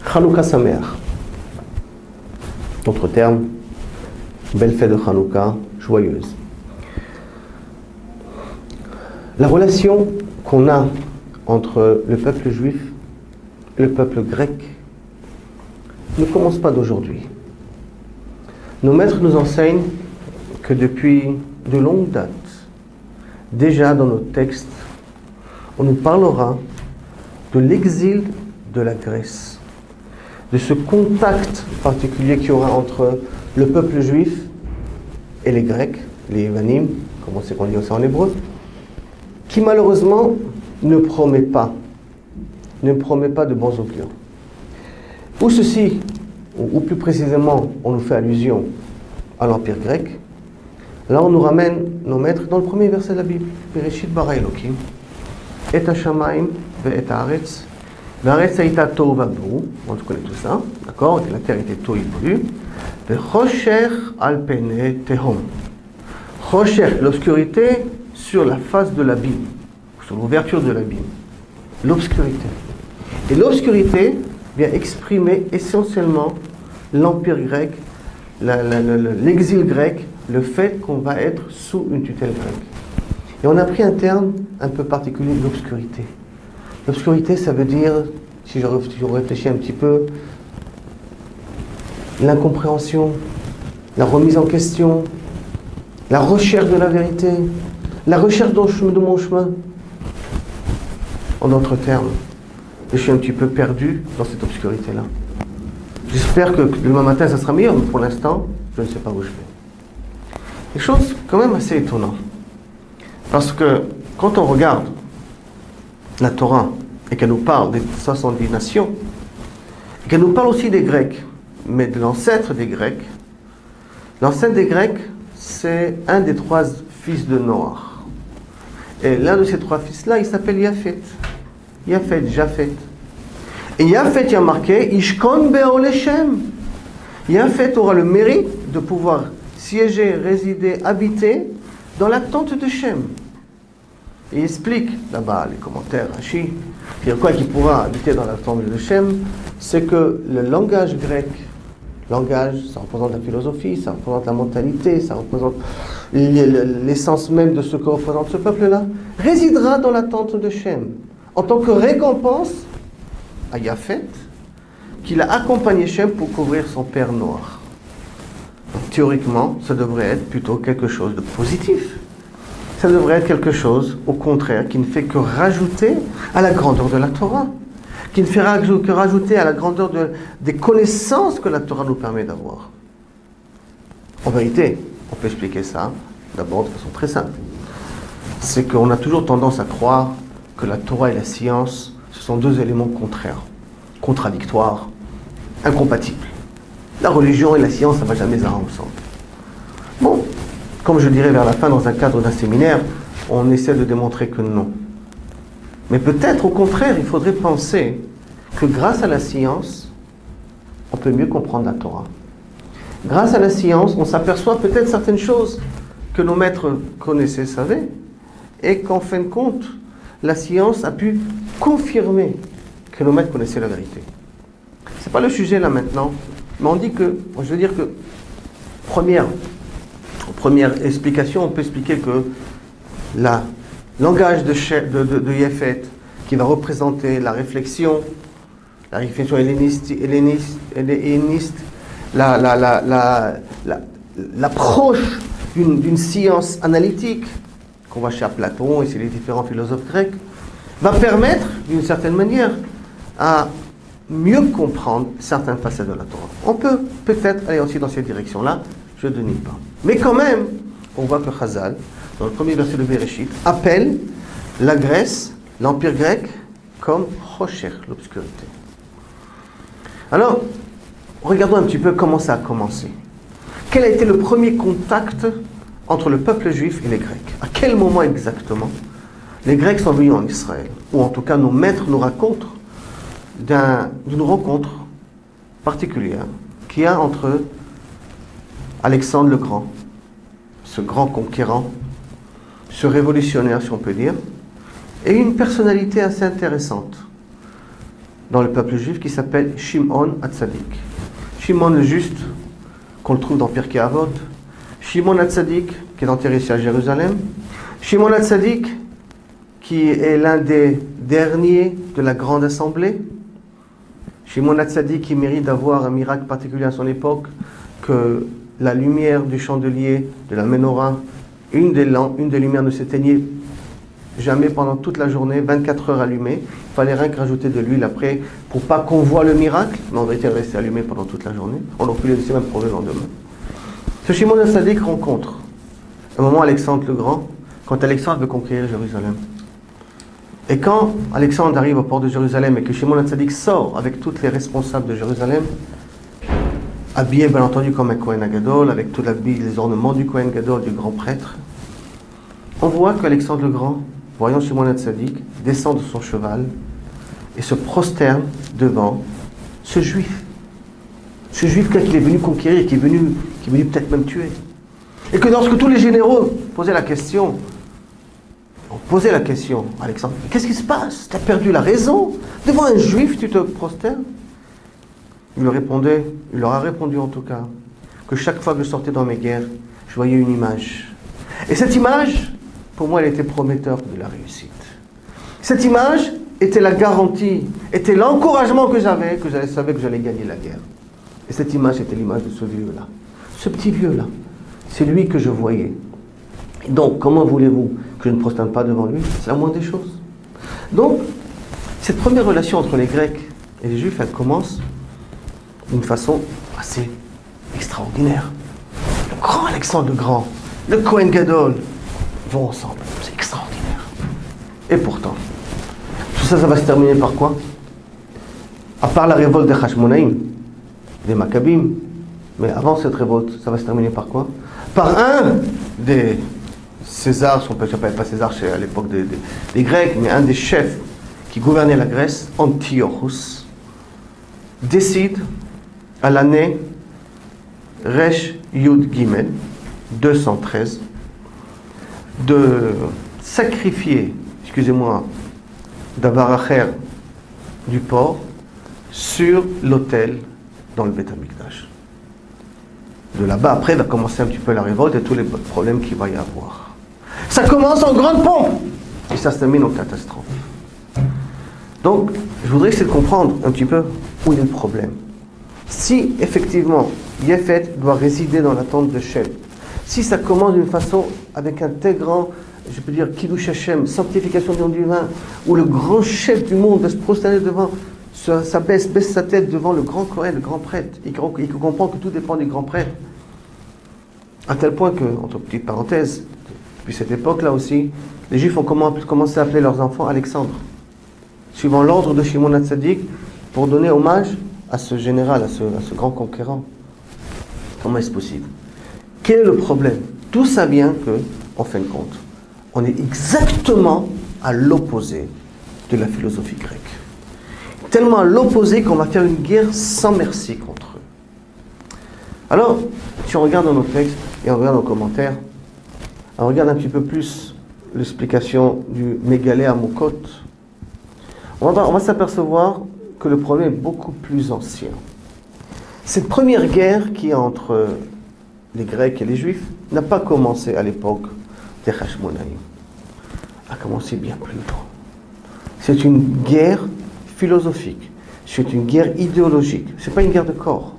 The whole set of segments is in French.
Chanukah Sameach. D'autres termes, belle fête de Chanukah, joyeuse. La relation qu'on a entre le peuple juif et le peuple grec ne commence pas d'aujourd'hui. Nos maîtres nous enseignent que depuis de longues dates, déjà dans nos textes, on nous parlera de l'exil de la Grèce, de ce contact particulier qu'il y aura entre le peuple juif et les Grecs, les Yévanim, comme on sait qu'on dit aussi en hébreu, qui malheureusement ne promet pas de bons augures. Ou ceci, ou plus précisément, on nous fait allusion à l'Empire grec. Là, on nous ramène nos maîtres dans le premier verset de la Bible. Bereshit bara Elokim, et ha-shamayim ve'et haaretz, ve'haaretz hayta tohu va'bohu. On connaît tout ça, d'accord? La terre était tohu va'bohu. Ve'chosher al penei tehom. Chosher, l'obscurité sur la face de l'abîme, sur l'ouverture de l'abîme. L'obscurité. Et l'obscurité vient exprimer essentiellement l'empire grec, l'exil grec, le fait qu'on va être sous une tutelle grecque. Et on a pris un terme un peu particulier, l'obscurité. L'obscurité, ça veut dire, si je réfléchis un petit peu, l'incompréhension, la remise en question, la recherche de la vérité, la recherche de mon chemin. En d'autres termes, je suis un petit peu perdu dans cette obscurité-là. J'espère que demain matin, ça sera meilleur, mais pour l'instant, je ne sais pas où je vais. Des choses quand même assez étonnantes. Parce que quand on regarde la Torah et qu'elle nous parle des 70 nations, et qu'elle nous parle aussi des Grecs, mais de l'ancêtre des Grecs, c'est un des 3 fils de Noach. Et l'un de ces 3 fils-là, il s'appelle Japhet. Japhet. Et Japhet, il y a marqué Ishkon be'ole Shem. Japhet aura le mérite de pouvoir siéger, résider, habiter dans la tente de Shem. Et il explique là-bas les commentaires Rashi, quoi qu'il pourra habiter dans la tente de Shem, c'est que le langage grec, ça représente la philosophie, ça représente la mentalité, ça représente l'essence même de ce que représente ce peuple-là, résidera dans la tente de Shem, en tant que récompense à Japhet, qu'il a accompagné Shem pour couvrir son père noir. Donc, théoriquement, ça devrait être plutôt quelque chose de positif. Ça devrait être quelque chose, au contraire, qui ne fait que rajouter à la grandeur de la Torah, qui ne fait que rajouter à la grandeur des connaissances que la Torah nous permet d'avoir. En vérité, on peut expliquer ça d'abord de façon très simple. C'est qu'on a toujours tendance à croire que la Torah et la science, ce sont 2 éléments contraires, contradictoires, incompatibles. La religion et la science, ça ne va jamais ensemble. Bon, comme je dirais vers la fin, dans un cadre d'un séminaire, on essaie de démontrer que non. Mais peut-être, au contraire, il faudrait penser que grâce à la science, on peut mieux comprendre la Torah. Grâce à la science, on s'aperçoit peut-être certaines choses que nos maîtres connaissaient, savaient, et qu'en fin de compte, la science a pu confirmer que nos maîtres connaissaient la vérité. Ce n'est pas le sujet là maintenant, mais on dit que, je veux dire que, première explication, on peut expliquer que le langage de Japhet, qui va représenter la réflexion helléniste, l'approche d'une science analytique, qu'on va chez Platon et chez les différents philosophes grecs, va permettre, d'une certaine manière, à mieux comprendre certaines facettes de la Torah. On peut peut-être aller aussi dans cette direction-là, je ne nie pas. Mais quand même, on voit que Chazal, dans le premier verset de Bereshit, appelle la Grèce, l'Empire grec, comme Chosher, l'obscurité. Alors, regardons un petit peu comment ça a commencé. Quel a été le premier contact entre le peuple juif et les Grecs? À quel moment exactement les Grecs sont venus en Israël? Ou en tout cas, nos maîtres nous racontent d'une rencontre particulière qu'il y a entre Alexandre le Grand, ce grand conquérant, ce révolutionnaire, si on peut dire, et une personnalité assez intéressante, dans le peuple juif qui s'appelle Shimon Hatzadik. Shimon le juste, qu'on le trouve dans Pirkei Avot. Shimon Hatzadik, qui est enterré ici à Jérusalem. Shimon Hatzadik, qui est l'un des derniers de la grande assemblée. Shimon Hatzadik, qui mérite d'avoir un miracle particulier à son époque, que la lumière du chandelier, de la menorah, une des lumières ne s'éteignait jamais pendant toute la journée, 24 heures allumées. Il fallait rien que rajouter de l'huile après, pour pas qu'on voit le miracle, mais en vérité, elle restait allumée pendant toute la journée. On aurait pu laisser même pour le lendemain. Ce Shimon Hatzadik rencontre, un moment, Alexandre le Grand, quand Alexandre veut conquérir Jérusalem. Et quand Alexandre arrive au port de Jérusalem et que Shimon Hatzadik sort avec tous les responsables de Jérusalem, habillé bien entendu comme un Kohen Gadol, avec tout les ornements du Kohen Gadol, du grand prêtre, on voit qu'Alexandre le Grand, voyant Shimon Hatzadik, descend de son cheval et se prosterne devant ce juif. Ce juif qu'il est venu conquérir, qui est venu peut-être même tuer. Et que lorsque tous les généraux posaient la question, Alexandre, qu'est-ce qui se passe? Tu as perdu la raison? Devant un juif, tu te prosternes? Il leur a répondu en tout cas, que chaque fois que je sortais dans mes guerres, je voyais une image. Et cette image, pour moi, elle était prometteur de la réussite. Cette image était la garantie, était l'encouragement que j'avais, que je savais que j'allais gagner la guerre. Et cette image était l'image de ce vieux-là. Ce petit vieux-là, c'est lui que je voyais. Et donc, comment voulez-vous que je ne prosterne pas devant lui? C'est la moindre des choses. Donc, cette première relation entre les Grecs et les Juifs, elle commence d'une façon assez extraordinaire. Le grand Alexandre le Grand, le Kohen Gadol vont ensemble. C'est extraordinaire. Et pourtant, tout ça, ça va se terminer par quoi? À part la révolte des Hashmonaïm, des Maccabim, mais avant cette révolte, ça va se terminer par quoi? Par un des Césars, on peut pas César à l'époque des Grecs, mais un des chefs qui gouvernait la Grèce, Antiochus, décide à l'année Resh Yud Gimel 213 de sacrifier, d'Avaracher du porc sur l'autel dans le Beth Amikdash. De là-bas, après, va commencer un petit peu la révolte et tous les problèmes qu'il va y avoir. Ça commence en grande pompe et ça se termine en catastrophe. Donc, je voudrais essayer de comprendre un petit peu où est le problème. Si, effectivement, Yefet doit résider dans la tente de Shem, si ça commence d'une façon avec un tel grand, je peux dire, Kiddush Hashem, sanctification du nom divin, où le grand chef du monde va se prosterner devant, ça baisse sa tête devant le grand Kohen, le grand prêtre, il comprend que tout dépend du grand prêtre. À tel point que, entre petites parenthèses, depuis cette époque-là aussi, les Juifs ont commencé à appeler leurs enfants Alexandre, suivant l'ordre de Shimon Hatzadik, pour donner hommage à ce général, à ce grand conquérant. Comment est-ce possible? Quel est le problème? Tout ça vient que, en fin de compte, on est exactement à l'opposé de la philosophie grecque. Tellement à l'opposé qu'on va faire une guerre sans merci contre eux. Alors, si on regarde dans nos textes et on regarde nos commentaires, on regarde un petit peu plus l'explication du Mégalé à Mokot, on va s'apercevoir que le problème est beaucoup plus ancien. Cette première guerre qui est entre les Grecs et les Juifs n'a pas commencé à l'époque des Hashmonaïm. A commencé bien plus tôt. C'est une guerre philosophique. C'est une guerre idéologique. C'est pas une guerre de corps.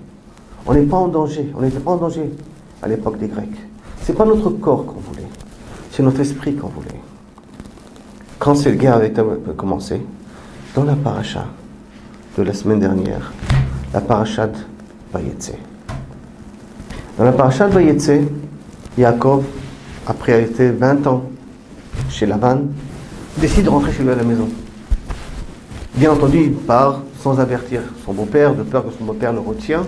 On n'est pas en danger. On n'était pas en danger à l'époque des Grecs. C'est pas notre corps qu'on voulait. C'est notre esprit qu'on voulait. Quand cette guerre avait commencé, dans la paracha de la semaine dernière, la paracha de Vayetze. Dans la paracha de Vayetze, Yaakov, après avoir été 20 ans chez Lavan, décide de rentrer chez lui à la maison. Bien entendu, il part sans avertir son beau-père, de peur que son beau-père le retient.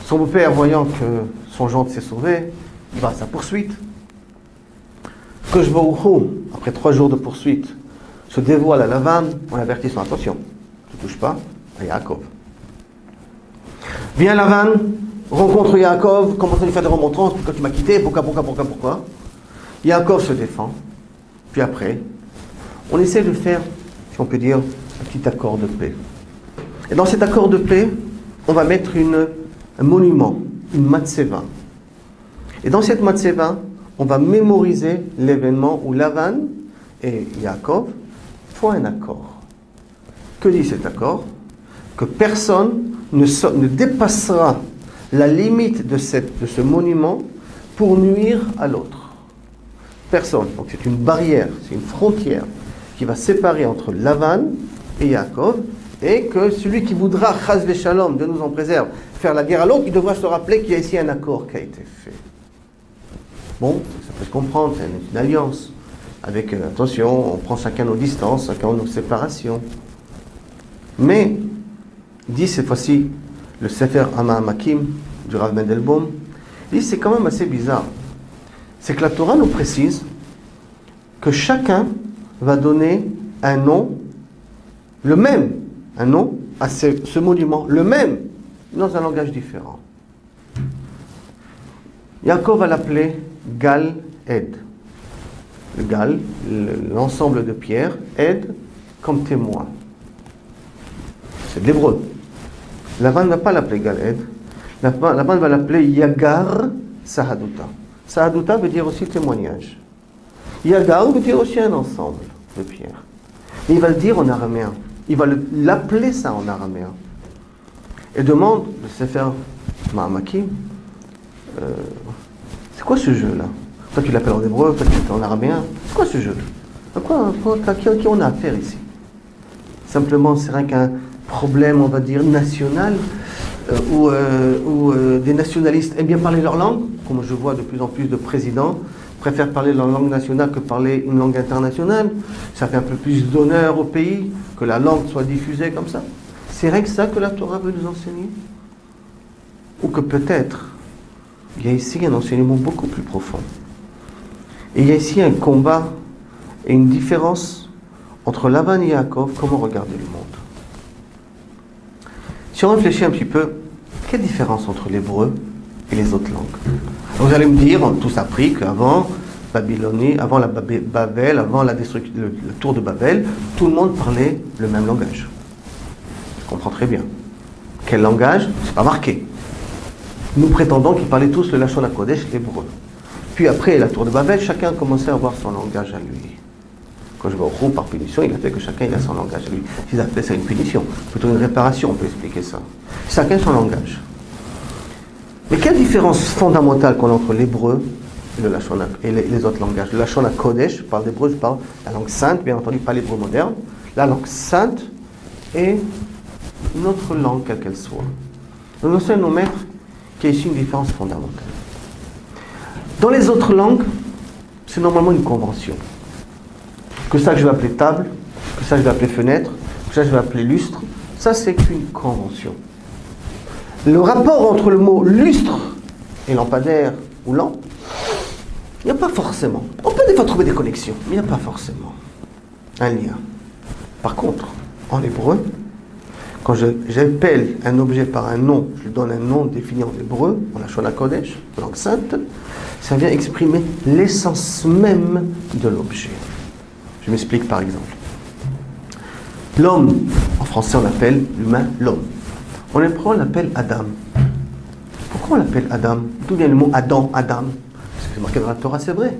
Son beau-père, voyant que son gendre s'est sauvé, il va à sa poursuite. Koshborouchou, après 3 jours de poursuite, se dévoile à Lavan en avertissant, attention, ne touche pas à Yaakov. Vient Lavan, rencontre Yaakov, commence à lui faire des remontrances, pourquoi tu m'as quitté, pourquoi? Yaakov se défend, puis après, on essaie de faire, si on peut dire, un petit accord de paix. Et dans cet accord de paix, on va mettre un monument, une matseva. Et dans cette matseva, on va mémoriser l'événement où Lavan et Yaakov font un accord. Que dit cet accord? Que personne ne dépassera la limite de ce monument pour nuire à l'autre. Personne. Donc c'est une barrière, c'est une frontière qui va séparer entre Lavan et Yaakov, et que celui qui voudra, chas v'shalom, Dieu nous en préserve, faire la guerre à l'autre, il devra se rappeler qu'il y a ici un accord qui a été fait. Bon, ça peut se comprendre, c'est une alliance. Avec, attention, on prend chacun nos distances, chacun nos séparations. Mais, dit cette fois-ci, le Sefer Hamakim du Rav Mendelbaum, dit c'est quand même assez bizarre. C'est que la Torah nous précise que chacun va donner un nom, le même, un nom à ce monument, le même, dans un langage différent. Yaakov va l'appeler Gal Ed. Le Gal, l'ensemble de pierres, Ed comme témoin. C'est de l'hébreu. Lavan ne va pas l'appeler Gal Ed. Lavan va l'appeler Yagar Sahaduta. Sahaduta veut dire aussi témoignage. Yagar veut dire aussi un ensemble de pierres. Mais il va le dire en araméen. Il va l'appeler ça en araméen. Et demande, le Sefer Ma'amakim, c'est quoi ce jeu-là? Toi tu l'appelles en hébreu, toi tu l'appelles en araméen. C'est quoi ce jeu? Qui on a affaire ici? Simplement, c'est rien qu'un problème, on va dire, national, où des nationalistes aiment bien parler leur langue, comme je vois de plus en plus de présidents préfèrent parler leur langue nationale que parler une langue internationale. Ça fait un peu plus d'honneur au pays que la langue soit diffusée comme ça. C'est rien que ça que la Torah veut nous enseigner? Ou que peut-être, il y a ici un enseignement beaucoup plus profond. Et il y a ici un combat et une différence entre Lavan et Yaakov, comment regarder le monde. Si on réfléchit un petit peu, quelle différence entre l'hébreu et les autres langues? Vous allez me dire, on a tous appris qu'avant Babylonie, avant la Babel, avant la destruction, le tour de Babel, tout le monde parlait le même langage. Je comprends très bien. Quel langage? C'est pas marqué. Nous prétendons qu'ils parlaient tous le Lachon HaKodesh, l'hébreu. Puis après la tour de Babel, chacun a commencé à avoir son langage à lui. Quand je vais au Roux, par punition, il a fait que chacun a son langage à lui. S'ils appelaient ça une punition, plutôt une réparation, on peut expliquer ça. Chacun son langage. Mais quelle différence fondamentale qu'on a entre l'hébreu et le Lachon et les autres langages? Le Lachon HaKodesh, je parle d'hébreu, je parle la langue sainte, bien entendu, pas l'hébreu moderne. La langue sainte et notre langue, quelle qu'elle soit. Nous enseignons nos maîtres qu'il y a ici une différence fondamentale. Dans les autres langues, c'est normalement une convention. Que ça que je vais appeler table, que ça je vais appeler fenêtre, que ça je vais appeler lustre, ça c'est qu'une convention. Le rapport entre le mot lustre et lampadaire ou lampe, il n'y a pas forcément. On peut des fois trouver des connexions, mais il n'y a pas forcément un lien. Par contre, en hébreu, quand j'appelle un objet par un nom, je lui donne un nom défini en hébreu, en Lachon HaKodesh, langue sainte, ça vient exprimer l'essence même de l'objet. Je m'explique par exemple. L'homme, en français on l'appelle l'humain l'homme. En hébreu on l'appelle Adam. Pourquoi on l'appelle Adam? D'où vient le mot Adam, Adam? Parce que c'est marqué dans la Torah, c'est vrai.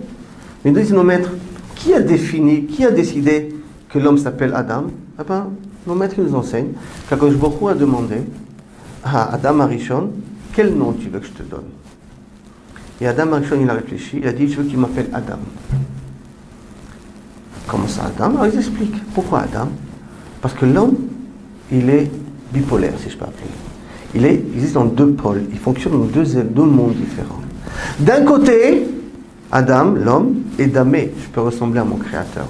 Mais nous disons nos maîtres, qui a défini, qui a décidé que l'homme s'appelle Adam? Eh bien, nos maîtres nous enseignent qu'Akadosh Baruch Hu a demandé à Adam Arishon, quel nom tu veux que je te donne? Et Adam Arishon, il a réfléchi, il a dit, je veux qu'il m'appelle Adam. Comment ça, Adam? Alors ils expliquent. Pourquoi Adam? Parce que l'homme, il est bipolaire, si je peux appeler. Il existe dans deux pôles. Il fonctionne dans deux mondes différents. D'un côté, Adam, l'homme, est damé. Je peux ressembler à mon créateur.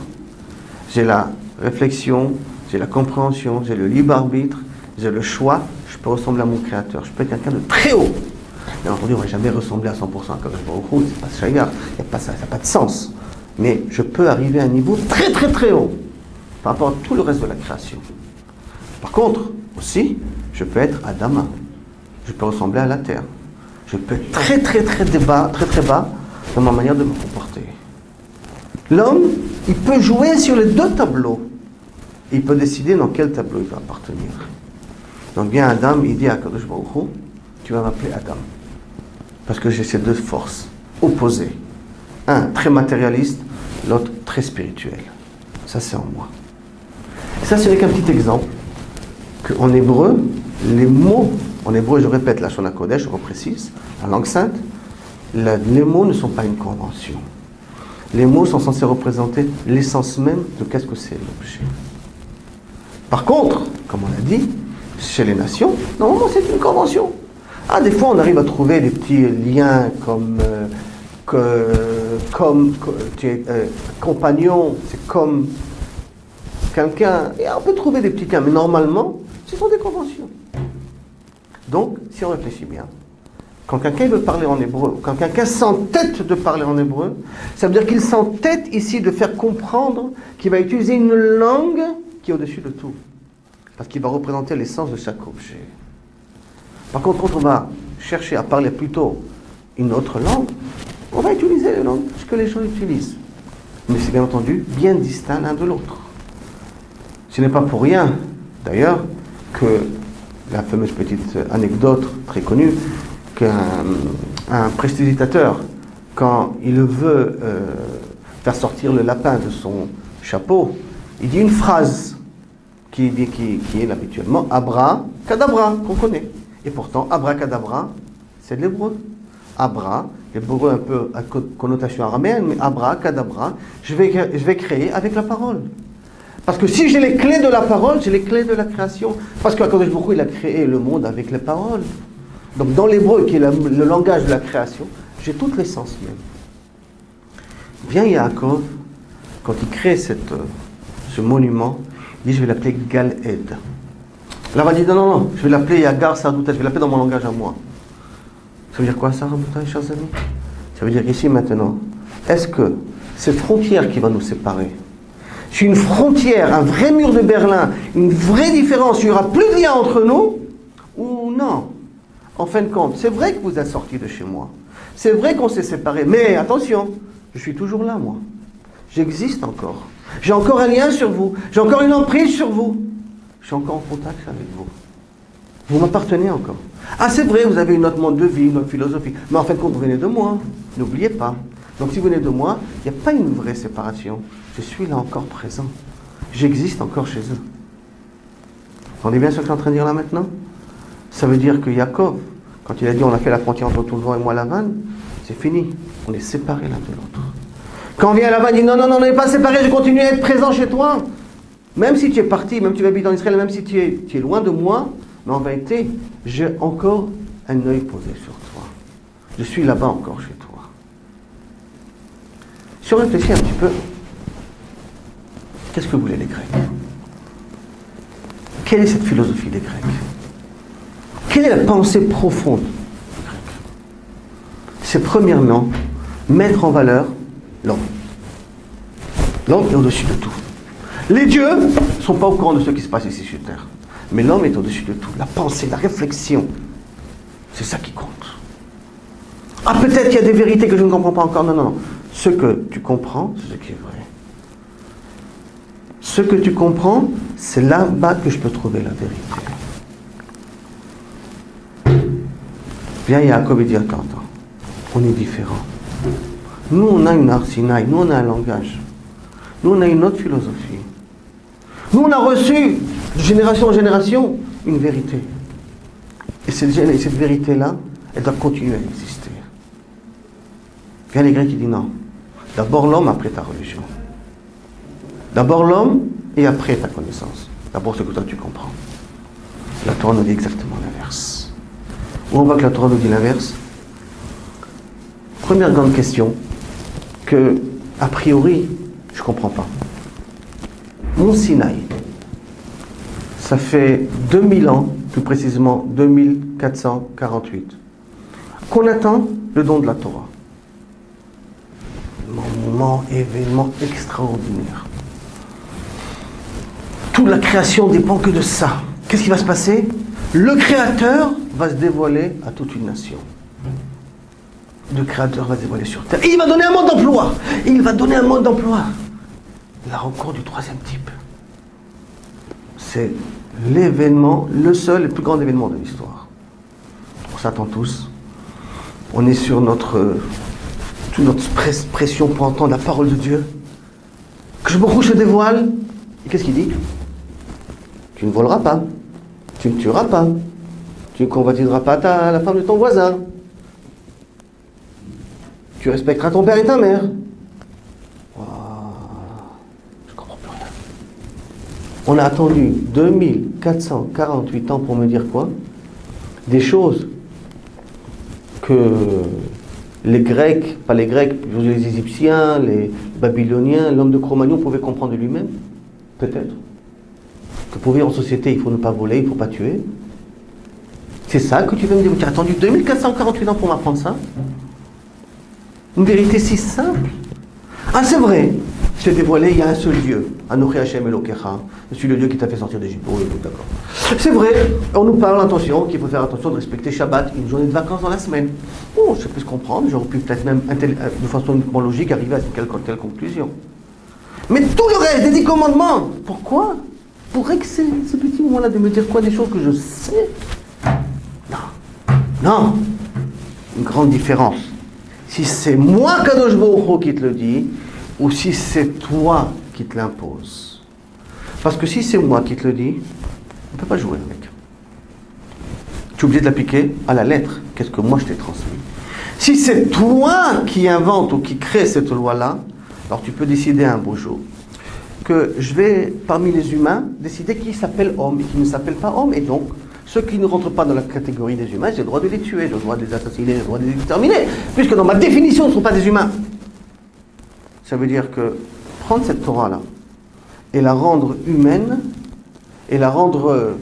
J'ai la réflexion, j'ai la compréhension, j'ai le libre arbitre, j'ai le choix. Je peux ressembler à mon créateur. Je peux être quelqu'un de très haut. Bien entendu, on ne va jamais ressembler à 100% à Kadosh Baruch Hu. C'est pas Shayar. Ça n'a pas de sens. Mais je peux arriver à un niveau très très très haut par rapport à tout le reste de la création. Par contre, aussi, je peux être Adama. Je peux ressembler à la terre. Je peux être très très très bas dans ma manière de me comporter. L'homme, il peut jouer sur les deux tableaux. il peut décider dans quel tableau il va appartenir. Donc vient Adam, il dit à Kadosh Baruch Hu, tu vas m'appeler Adam. Parce que j'ai ces deux forces opposées. Un très matérialiste, l'autre très spirituel. Ça c'est en moi. Et ça c'est qu'un petit exemple. Qu'en hébreu, les mots, en hébreu je répète la Shona Kodesh, je reprécise, la langue sainte, les mots ne sont pas une convention. Les mots sont censés représenter l'essence même de qu'est-ce que c'est l'objet. Par contre, comme on l'a dit, chez les nations, normalement c'est une convention. Ah, des fois on arrive à trouver des petits liens comme tu es compagnon, c'est comme quelqu'un, et on peut trouver des petits liens, mais normalement, ce sont des conventions. Donc, si on réfléchit bien, quand quelqu'un veut parler en hébreu, quand quelqu'un s'entête de parler en hébreu, ça veut dire qu'il s'entête ici de faire comprendre qu'il va utiliser une langue qui est au-dessus de tout. Parce qu'il va représenter l'essence de chaque objet. Par contre, quand on va chercher à parler plutôt une autre langue, on va utiliser les langues que les gens utilisent. Mais c'est bien entendu bien distinct l'un de l'autre. Ce n'est pas pour rien, d'ailleurs, que la fameuse petite anecdote très connue, qu'un prestidigitateur, quand il veut faire sortir le lapin de son chapeau, il dit une phrase qui est habituellement Abra-Kadabra, qu'on connaît. Et pourtant, Abra-Kadabra, c'est de l'hébreu. Abra, l'hébreu un peu à connotation araméenne, mais Abra-Kadabra, je vais créer avec la parole. Parce que si j'ai les clés de la parole, j'ai les clés de la création. Parce qu'Akadosh Baruch Hu, il a créé le monde avec les paroles. Donc dans l'hébreu, qui est le langage de la création, j'ai toute l'essence même. Vient Yaakov, quand il crée ce monument, il dit, je vais l'appeler Gal-Ed. Là, on va dire, non, je vais l'appeler Yagar Sardouta, je vais l'appeler dans mon langage à moi. Ça veut dire quoi, Sardouta, chers amis? Ça veut dire ici, maintenant, est-ce que cette frontière qui va nous séparer, c'est une frontière, un vrai mur de Berlin, une vraie différence, il n'y aura plus de lien entre nous, ou non? En fin de compte, c'est vrai que vous êtes sortis de chez moi. C'est vrai qu'on s'est séparés. Mais attention, je suis toujours là, moi. J'existe encore. J'ai encore un lien sur vous. J'ai encore une emprise sur vous. Je suis encore en contact avec vous. Vous m'appartenez encore. Ah, c'est vrai, vous avez une autre mode de vie, une autre philosophie. Mais en fin de compte, vous venez de moi. N'oubliez pas. Donc si vous venez de moi, il n'y a pas une vraie séparation. Je suis là encore présent. J'existe encore chez eux. Vous entendez bien ce que je suis en train de dire là maintenant? Ça veut dire que Yaakov, quand il a dit on a fait la frontière entre tout le vent et moi Lavan, c'est fini. On est séparés l'un de l'autre. Quand vient Lavan, il dit non, on n'est pas séparés, je continue à être présent chez toi. Même si tu es parti, même si tu habites en Israël, même si tu es loin de moi, mais en vérité, j'ai encore un œil posé sur toi. Je suis là-bas encore chez toi. Si on réfléchit un petit peu, qu'est-ce que voulaient les Grecs? Quelle est cette philosophie des Grecs? Quelle est la pensée profonde des Grecs? C'est premièrement mettre en valeur l'homme. L'homme est au-dessus de tout. Les dieux ne sont pas au courant de ce qui se passe ici sur Terre. Mais l'homme est au-dessus de tout. La pensée, la réflexion, c'est ça qui compte. Ah, peut-être qu'il y a des vérités que je ne comprends pas encore. Non. Ce que tu comprends, c'est ce qui est vrai. Ce que tu comprends, c'est là-bas que je peux trouver la vérité. Viens Yaakov et dit, attends, on est différents. Nous, on a une arsinaï, nous, on a un langage. Nous, on a une autre philosophie. Nous, on a reçu, de génération en génération, une vérité. Et cette vérité-là, elle doit continuer à exister. Viens les Grecs qui disent non. D'abord l'homme, après ta religion. D'abord l'homme, et après ta connaissance. D'abord ce que toi tu comprends. La Torah nous dit exactement l'inverse. Où on voit que la Torah nous dit l'inverse? Première grande question, que, a priori, je ne comprends pas. Mont Sinaï, ça fait 2000 ans, plus précisément 2448, qu'on attend le don de la Torah. Un moment, événement extraordinaire. Toute la création dépend que de ça. Qu'est-ce qui va se passer? Le Créateur va se dévoiler à toute une nation. Le Créateur va se dévoiler sur terre. Et il va donner un mode d'emploi. Il va donner un mode d'emploi. La rencontre du troisième type. c'est l'événement, le seul et le plus grand événement de l'histoire. On s'attend tous. On est sur toute notre pression pour entendre la parole de Dieu. Que je me se dévoile. Et qu'est-ce qu'il dit? Tu ne voleras pas. Tu ne tueras pas. Tu ne convoitiseras pas la femme de ton voisin. Tu respecteras ton père et ta mère. Je ne comprends plus rien. On a attendu 2448 ans pour me dire quoi? Des choses que les Grecs, pas les Grecs, les Égyptiens, les Babyloniens, l'homme de Cro-Magnon pouvait comprendre de lui-même. Peut-être. Que pour vivre en société, il faut ne pas voler, il ne faut pas tuer. C'est ça que tu veux me dire? Tu as attendu 2448 ans pour m'apprendre ça? Une vérité si simple. Ah, c'est vrai, je t'ai dévoilé, il y a un seul Dieu. Anochi Hashem Elokecha. Je suis le Dieu qui t'a fait sortir d'Égypte. Oui, d'accord. C'est vrai, on nous parle, attention, qu'il faut faire attention de respecter Shabbat, une journée de vacances dans la semaine. Bon, je peux se comprendre, j'aurais pu peut-être même, de façon uniquement logique, arriver à telle conclusion. Mais tout le reste des 10 commandements, pourquoi? Pour ce petit moment-là de me dire quoi? Des choses que je sais? Non. Une grande différence. Si c'est moi, Kadosh Baruch Hu, qui te le dit, ou si c'est toi qui te l'impose. Parce que si c'est moi qui te le dis, on ne peut pas jouer avec. Tu es obligé de l'appliquer à la lettre. Qu'est-ce que moi je t'ai transmis? Si c'est toi qui invente ou qui crée cette loi-là, alors tu peux décider un beau jour que je vais, parmi les humains, décider qui s'appelle homme et qui ne s'appelle pas homme. Et donc, ceux qui ne rentrent pas dans la catégorie des humains, j'ai le droit de les tuer, j'ai le droit de les assassiner, j'ai le droit de les exterminer, puisque dans ma définition, ce ne sont pas des humains. Ça veut dire que prendre cette Torah-là et la rendre humaine, et la rendre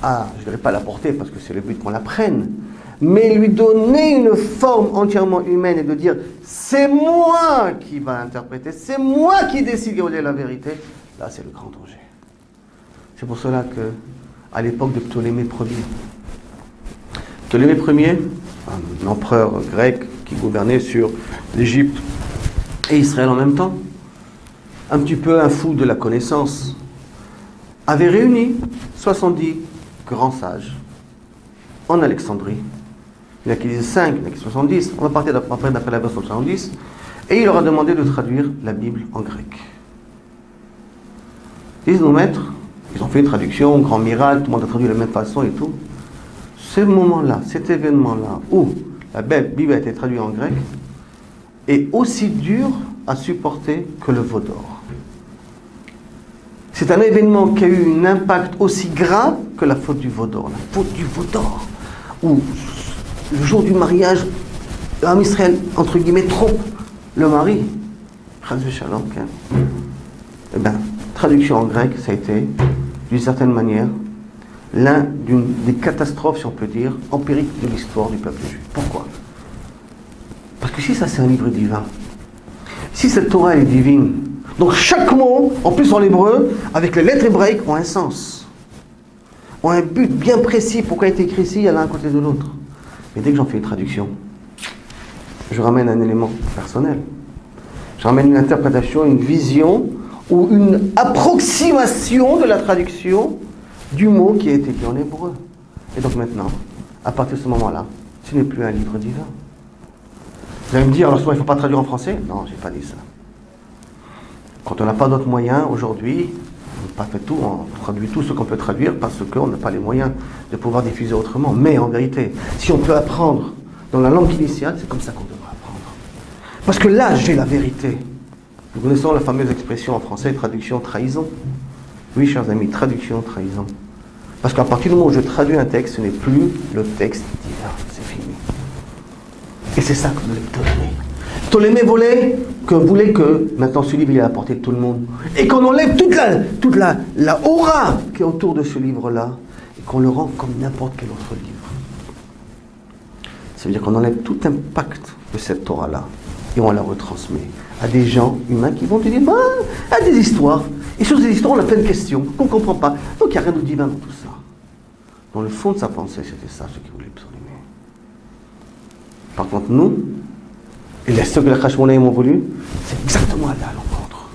je ne dirais pas la porter, parce que c'est le but qu'on la prenne, mais lui donner une forme entièrement humaine et de dire c'est moi qui va interpréter, c'est moi qui décide de la vérité, là c'est le grand danger. C'est pour cela que à l'époque de Ptolémée Ier, un empereur grec qui gouvernait sur l'Égypte et Israël en même temps, un petit peu un fou de la connaissance, avait réuni 70 grands sages en Alexandrie. Il y en a qui disent 5, il y en a qui disent 70, on va partir d'après la version 70, et il leur a demandé de traduire la Bible en grec. Ils disent nos maîtres, ils ont fait une traduction, grand miracle, tout le monde a traduit de la même façon et tout. Ce moment-là, cet événement-là, où la Bible a été traduite en grec, est aussi dur à supporter que le veau d'or. C'est un événement qui a eu un impact aussi grave que la faute du veau d'or. La faute du veau d'or, où le jour du mariage, l'homme Israël, entre guillemets, trompe le mari. Eh bien, traduction en grec, ça a été, d'une certaine manière, l'un des catastrophes, si on peut dire, empiriques de l'histoire du peuple juif. Pourquoi? Parce que si ça c'est un livre divin, si cette Torah est divine, donc chaque mot, en plus en hébreu, avec les lettres hébraïques, ont un sens, ont un but bien précis. Pourquoi il a été écrit ici, il y a l'un à côté de l'autre. Mais dès que j'en fais une traduction, je ramène un élément personnel. Je ramène une interprétation, une vision, ou une approximation de la traduction du mot qui a été dit en hébreu. Et donc maintenant, à partir de ce moment-là, ce n'est plus un livre divin. Vous allez me dire, alors souvent il ne faut pas traduire en français? Non, je n'ai pas dit ça. Quand on n'a pas d'autres moyens, aujourd'hui, on n'a pas fait tout, on traduit tout ce qu'on peut traduire parce qu'on n'a pas les moyens de pouvoir diffuser autrement. Mais en vérité, si on peut apprendre dans la langue initiale, c'est comme ça qu'on devrait apprendre. Parce que là, j'ai la vérité. Nous connaissons la fameuse expression en français, traduction, trahison. Oui, chers amis, traduction, trahison. Parce qu'à partir du moment où je traduis un texte, ce n'est plus le texte divin, c'est fini. Et c'est ça que voulait Ptolémée. Ptolémée voulait que maintenant ce livre il est à la portée de tout le monde. Et qu'on enlève toute la aura qui est autour de ce livre-là, et qu'on le rend comme n'importe quel autre livre. Ça veut dire qu'on enlève tout impact de cette Torah-là, et on la retransmet à des gens humains qui vont te dire, à des histoires. Et sur ces histoires, on a plein de questions qu'on ne comprend pas. Donc il n'y a rien de divin dans tout ça. Dans le fond de sa pensée, c'était ça ce qu'il voulait Ptolémée. Par contre, nous, et ceux que la Hashmonaïm ont voulu, c'est exactement aller à l'encontre.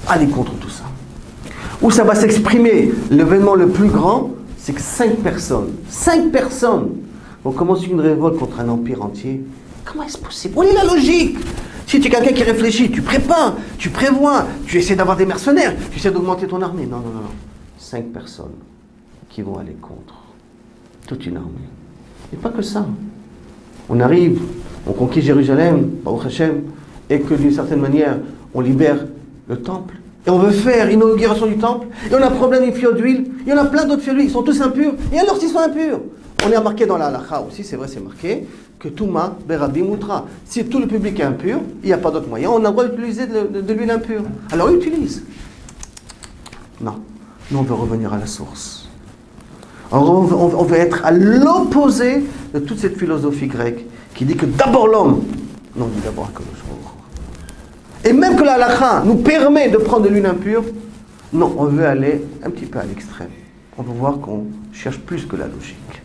Aller contre tout ça. où ça va s'exprimer, l'événement le plus grand, c'est que 5 personnes vont commencer une révolte contre un empire entier. Comment est-ce possible? Où est la logique? Si tu es quelqu'un qui réfléchit, tu prépares, tu prévois, tu essaies d'avoir des mercenaires, tu essaies d'augmenter ton armée. Non. 5 personnes qui vont aller contre toute une armée. Et pas que ça. On arrive, on conquiert Jérusalem, Baruch Hashem, et que d'une certaine manière, on libère le temple. Et on veut faire une inauguration du temple, et on a un problème des fioles d'huile, il y en a plein d'autres fioles d'huile, ils sont tous impurs, et alors s'ils sont impurs, on est marqué dans la halakha aussi, c'est vrai, c'est marqué, que Touma, Berabi, Moutra. Si tout le public est impur, il n'y a pas d'autre moyen, on a le droit d'utiliser de l'huile impure. Alors utilise. Non, nous on veut revenir à la source. Alors on veut être à l'opposé de toute cette philosophie grecque qui dit que d'abord l'homme, non, dit d'abord que et même que la halakha nous permet de prendre de l'huile impure, non, on veut aller un petit peu à l'extrême. On veut voir qu'on cherche plus que la logique,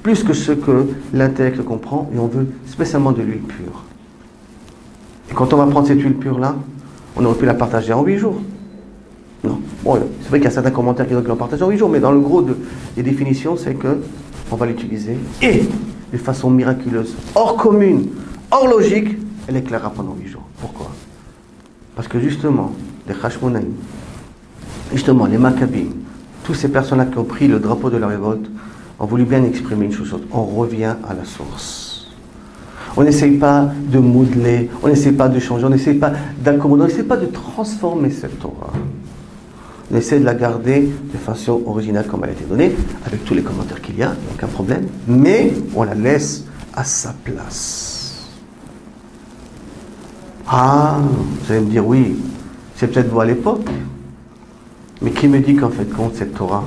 plus que ce que l'intellect comprend, et on veut spécialement de l'huile pure. Et quand on va prendre cette huile pure-là, on aurait pu la partager en 8 jours. Non. Bon, c'est vrai qu'il y a certains commentaires qui disent qu'on la partage en 8 jours, mais dans le gros des définitions, c'est qu'on va l'utiliser, et de façon miraculeuse, hors commune, hors logique, elle éclairera pendant 8 jours. Pourquoi? Parce que justement, les Hashmonaïm, justement, les Maccabim, toutes ces personnes-là qui ont pris le drapeau de la révolte, ont voulu bien exprimer une chose. On revient à la source. On n'essaye pas de modeler, on n'essaye pas de changer, on n'essaye pas d'accommoder, on n'essaye pas de transformer cette Torah. On essaie de la garder de façon originale comme elle a été donnée, avec tous les commentaires qu'il y a, aucun problème, mais on la laisse à sa place. Ah, vous allez me dire, oui, c'est peut-être vous à l'époque, mais qui me dit qu'en fait, compte, cette Torah,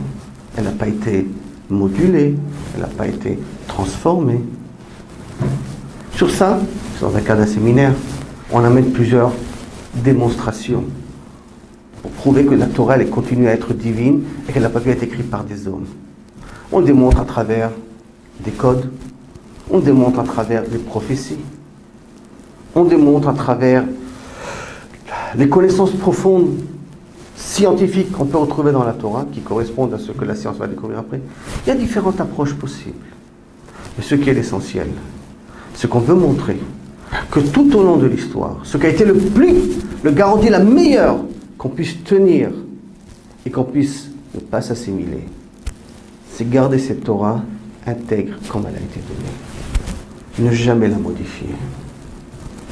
elle n'a pas été modulée, elle n'a pas été transformée. Sur ça, dans un cas d'un séminaire, on amène plusieurs démonstrations pour prouver que la Torah, elle continue à être divine et qu'elle n'a pas pu être écrite par des hommes. On démontre à travers des codes, on démontre à travers des prophéties, on démontre à travers les connaissances profondes, scientifiques qu'on peut retrouver dans la Torah, qui correspondent à ce que la science va découvrir après. Il y a différentes approches possibles. Mais ce qui est l'essentiel, ce qu'on veut montrer, que tout au long de l'histoire, ce qui a été le garantie la meilleure qu'on puisse tenir et qu'on puisse ne pas s'assimiler, c'est garder cette Torah intègre comme elle a été donnée. Ne jamais la modifier.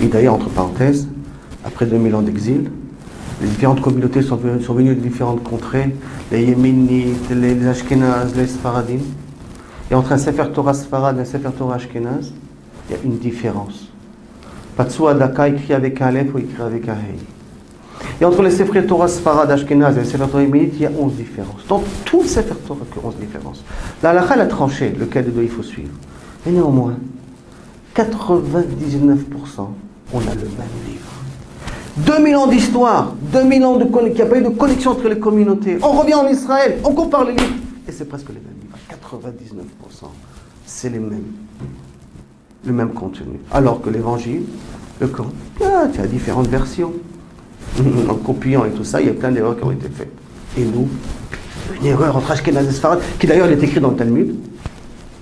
Et d'ailleurs, entre parenthèses, après 2000 ans d'exil, les différentes communautés sont venues de différentes contrées, les Yéménites, les Ashkénazes, les Sfaradim. Et entre un Sefer Torah Sfarad et un Sefer Torah Ashkénaze, il y a une différence. Patsu Adaka écrit avec un Aleph ou écrit avec un Hey. Et entre les Sefer Torah Sfarad Ashkénaze et les Sefer Torah Yéménite, il y a 11 différences. Dans tout le Sefer Torah, il y a 11 différences. La halakha, elle a tranché lequel de deux il faut suivre. Et néanmoins, 99%, on a le même livre. 2000 ans d'histoire, 2000 ans qu'il n'y a pas eu de connexion entre les communautés. On revient en Israël, on compare les livres, et c'est presque les mêmes livres. 99%, c'est le même contenu. Alors que l'évangile, le Coran, tu as différentes versions. En copiant et tout ça, il y a plein d'erreurs qui ont été faites. Et nous, une erreur entre Ashkenaz et Sfarad, qui d'ailleurs est écrite dans le Talmud,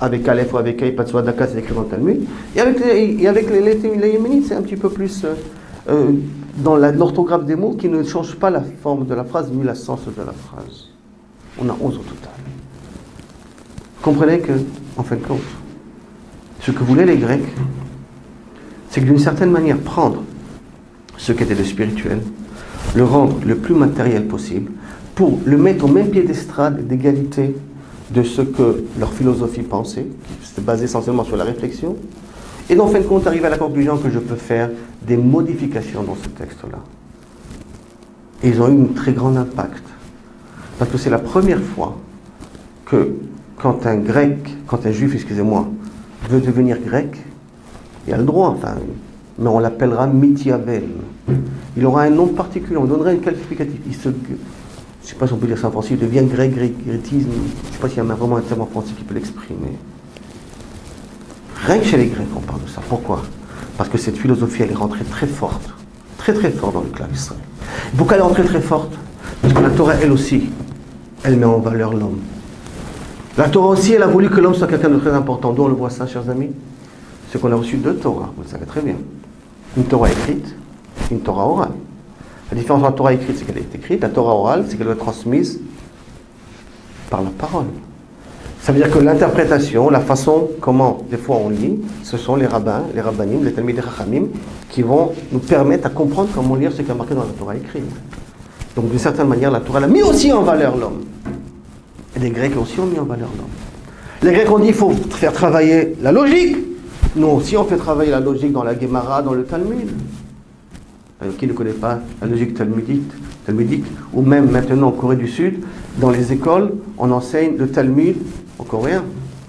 avec Aleph ou avec Kei, Patsu Adaka, c'est écrit dans le Talmud, et avec les Yéménites, c'est un petit peu plus dans l'orthographe des mots qui ne change pas la forme de la phrase ni le sens de la phrase. On a 11 au total. Comprenez que, en fin de compte, ce que voulaient les Grecs, c'est que d'une certaine manière, prendre ce qu'était le spirituel, le rendre le plus matériel possible, pour le mettre au même piédestal d'égalité de ce que leur philosophie pensait, qui s'était basée essentiellement sur la réflexion, et en fin de compte arriver à la conclusion que je peux faire des modifications dans ce texte-là. Et ils ont eu un très grand impact. Parce que c'est la première fois que quand un juif, excusez-moi, veut devenir grec, il a le droit, enfin, mais on l'appellera Mityavel. Il aura un nom particulier, on donnerait un qualificatif. Je ne sais pas si on peut dire ça en français, il devient grétisme. Je ne sais pas s'il y a vraiment un terme en français qui peut l'exprimer. Rien que chez les Grecs, on parle de ça. Pourquoi? Parce que cette philosophie, elle est rentrée très forte. Très très forte dans le clan d'Israël. Pourquoi elle est rentrée très forte? Parce que la Torah, elle aussi, elle met en valeur l'homme. La Torah aussi, elle a voulu que l'homme soit quelqu'un de très important. D'où on le voit ça, chers amis? C'est qu'on a reçu 2 Torahs, vous le savez très bien. Une Torah écrite et une Torah orale. La différence entre la Torah écrite, c'est qu'elle est écrite. La Torah orale, c'est qu'elle est transmise par la parole. Ça veut dire que l'interprétation, la façon comment des fois on lit, ce sont les rabbins, les rabbanim, les talmidei chachamim, qui vont nous permettre à comprendre comment lire ce qui est marqué dans la Torah écrite. Donc d'une certaine manière, la Torah a mis aussi en valeur l'homme. Et les Grecs aussi ont mis en valeur l'homme. Les Grecs ont dit qu'il faut faire travailler la logique. Nous aussi on fait travailler la logique dans la Gemara, dans le Talmud. Qui ne connaît pas la logique talmudique, ou même maintenant en Corée du Sud, dans les écoles, on enseigne le Talmud en coréen.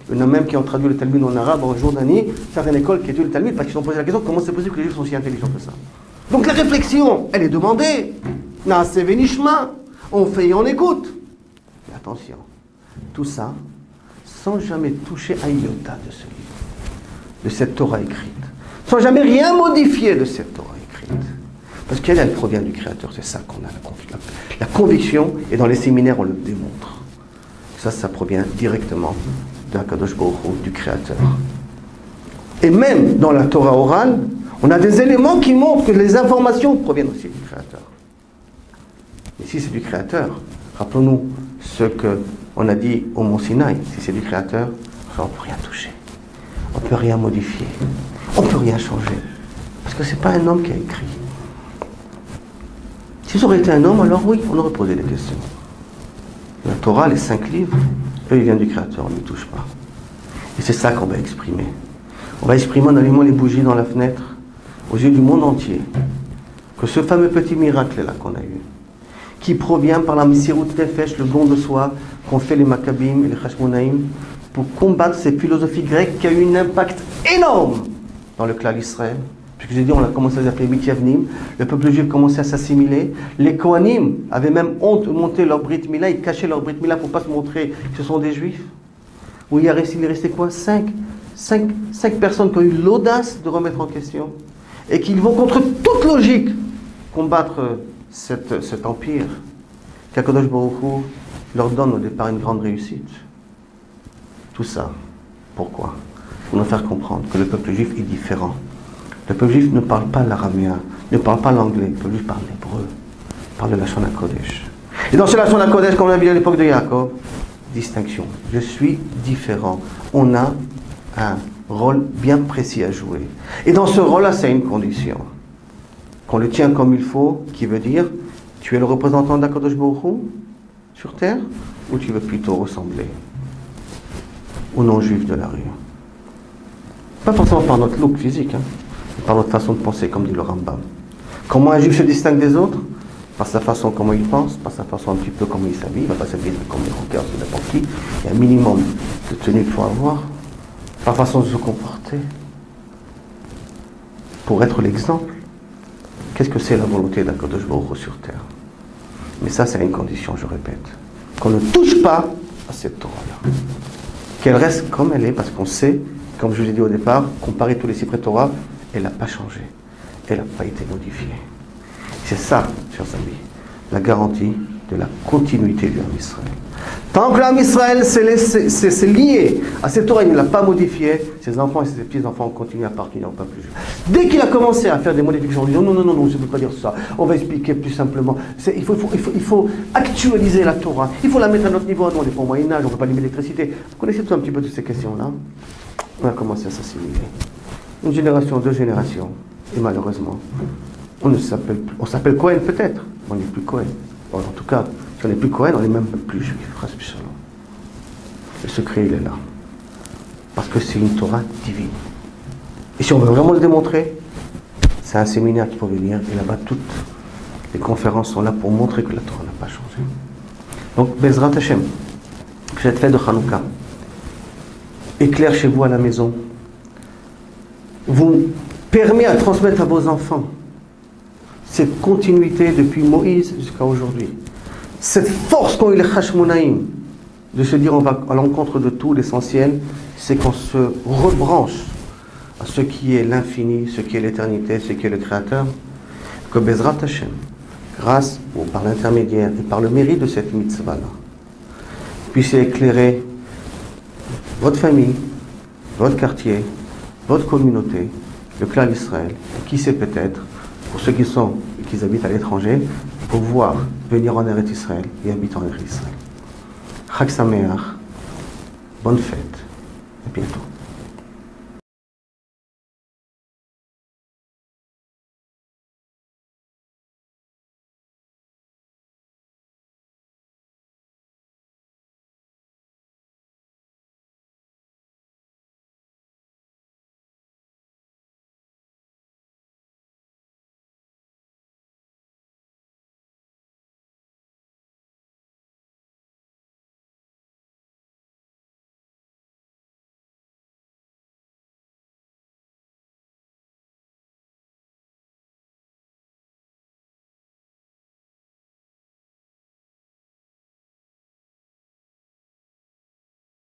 Il y en a même qui ont traduit le Talmud en arabe, en Jordanie, certaines écoles qui étudient le Talmud, parce qu'ils se sont posé la question comment c'est possible que les Juifs sont si intelligents que ça. Donc la réflexion, elle est demandée. Naase venishma, on fait et on écoute. Mais attention, tout ça sans jamais toucher à iota de ce livre, de cette Torah écrite, sans jamais rien modifier de cette Torah écrite. Parce qu'elle provient du Créateur, c'est ça qu'on a la conviction, et dans les séminaires on le démontre. Ça provient directement de Kadosh Baruch Hu, du Créateur. Et même dans la Torah orale, on a des éléments qui montrent que les informations proviennent aussi du Créateur. Mais si c'est du Créateur, rappelons-nous ce qu'on a dit au Mont Sinaï, si c'est du Créateur, on ne peut rien toucher, on ne peut rien modifier, on ne peut rien changer. Parce que ce n'est pas un homme qui a écrit. Si ça aurait été un homme, alors oui, on aurait posé des questions. La Torah, les 5 livres, eux, ils viennent du Créateur, on ne les touche pas. Et c'est ça qu'on va exprimer. On va exprimer en allumant les bougies dans la fenêtre, aux yeux du monde entier, que ce fameux petit miracle-là qu'on a eu, qui provient par la Messirut Nefesh, le don de soi, qu'ont fait les Maccabim et les Hashmonaïm, pour combattre ces philosophies grecques qui a eu un impact énorme dans le clan d'Israël. Puisque j'ai dit, on a commencé à les appeler Mityavnim, le peuple juif commençait à s'assimiler. Les Kohanim avaient même honte de monter leur Brit Mila, ils cachaient leur Brit Mila pour ne pas se montrer que ce sont des juifs. Où il est resté quoi? 5 personnes qui ont eu l'audace de remettre en question et qui vont contre toute logique combattre cet empire qu'Akadosh Baruch Hu leur donne au départ une grande réussite. Tout ça, pourquoi? Pour nous faire comprendre que le peuple juif est différent. Le peuple juif ne parle pas l'araméen, ne parle pas l'anglais, le peuple juif parle l'hébreu, parle le Lashon HaKodesh. Et dans ce Lashon HaKodesh, comme on a vu à l'époque de Yaakov, distinction. Je suis différent. On a un rôle bien précis à jouer. Et dans ce rôle-là, c'est une condition. Qu'on le tient comme il faut, qui veut dire, tu es le représentant d'Akadosh Baruch Hu sur terre, ou tu veux plutôt ressembler aux non-juifs de la rue. Pas forcément par notre look physique, par notre façon de penser, comme dit le Rambam. Comment un juif se distingue des autres? Par sa façon, comment il pense, par sa façon un petit peu comment il s'habille. Il ne va pas s'habiller comme les rockers, c'est n'importe qui. Il y a un minimum de tenue qu'il faut avoir. Par façon de se comporter. Pour être l'exemple. Qu'est-ce que c'est la volonté d'Akadosh Baruch Hu sur terre? Mais ça, c'est une condition, je répète. Qu'on ne touche pas à cette Torah-là. Qu'elle reste comme elle est, parce qu'on sait, comme je vous l'ai dit au départ, comparer tous les 6 Torah, elle n'a pas changé. Elle n'a pas été modifiée. C'est ça, chers amis, la garantie de la continuité du Ham Israël. Tant que l'Ham Israël s'est lié à cette Torah, il ne l'a pas modifié, ses enfants et ses petits-enfants continuent à appartenir au peuple juif. Dès qu'il a commencé à faire des modifications, on dit non, je ne veux pas dire ça, on va expliquer plus simplement. Il faut actualiser la Torah, il faut la mettre à notre niveau. Non, on n'est pas au Moyen-Âge, on ne peut pas allumer l'électricité. Vous connaissez tout un petit peu toutes ces questions-là? On a commencé à s'assimiler. Une génération, 2 générations, et malheureusement, on s'appelle Cohen peut-être, mais on n'est plus Cohen. En tout cas, si on n'est plus Cohen, on n'est même plus juif. Le secret, il est là. Parce que c'est une Torah divine. Et si on veut vraiment le démontrer, c'est un séminaire qu'il faut venir, et là-bas, toutes les conférences sont là pour montrer que la Torah n'a pas changé. Donc, Bezrat Hashem, cette fête de Hanouka, éclaire chez vous à la maison, vous permet à transmettre à vos enfants cette continuité depuis Moïse jusqu'à aujourd'hui. Cette force qu'ont eu les Hashmonaïm de se dire on va à l'encontre de tout, l'essentiel, c'est qu'on se rebranche à ce qui est l'infini, ce qui est l'éternité, ce qui est le Créateur, que Bezrat Hashem, grâce ou par l'intermédiaire et par le mérite de cette mitzvah-là, puissiez éclairer votre famille, votre quartier, votre communauté, le clan d'Israël, et qui sait peut-être, pour ceux qui habitent à l'étranger, pouvoir venir en Eretz Israël et habiter en Eretz Israël. Chag Sameach, bonne fête, à bientôt.